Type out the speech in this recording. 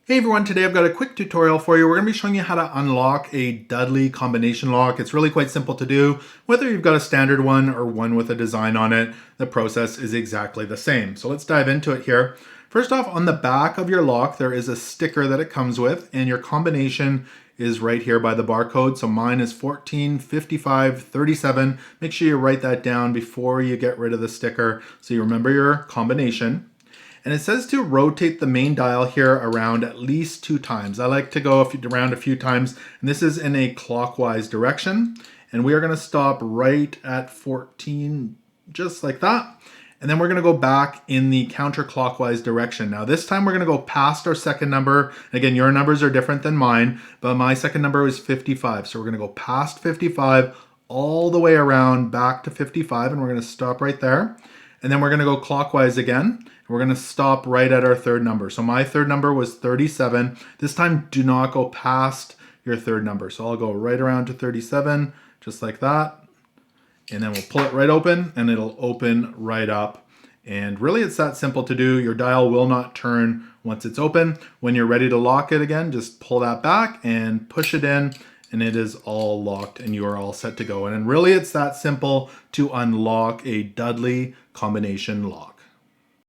Hey everyone, today I've got a quick tutorial for you. We're going to be showing you how to unlock a Dudley combination lock. It's really quite simple to do. Whether you've got a standard one or one with a design on it, the process is exactly the same. So let's dive into it here. First off, on the back of your lock, there is a sticker that it comes with, and your combination is right here by the barcode. So mine is 14, 55, 37. Make sure you write that down before you get rid of the sticker so you remember your combination. And it says to rotate the main dial here around at least 2 times. I like to go around a few times, and this is in a clockwise direction. And we are going to stop right at 14, just like that. And then we're going to go back in the counterclockwise direction. Now this time we're going to go past our second number. Again, your numbers are different than mine, but my second number is 55. So we're going to go past 55 all the way around back to 55, and we're going to stop right there. And then we're going to go clockwise again. We're going to stop right at our third number. So my third number was 37. This time, do not go past your third number. So I'll go right around to 37, just like that. And then we'll pull it right open, and it'll open right up. And really, it's that simple to do. Your dial will not turn once it's open. When you're ready to lock it again, just pull that back and push it in, and it is all locked and you are all set to go. And really, it's that simple to unlock a Dudley combination lock.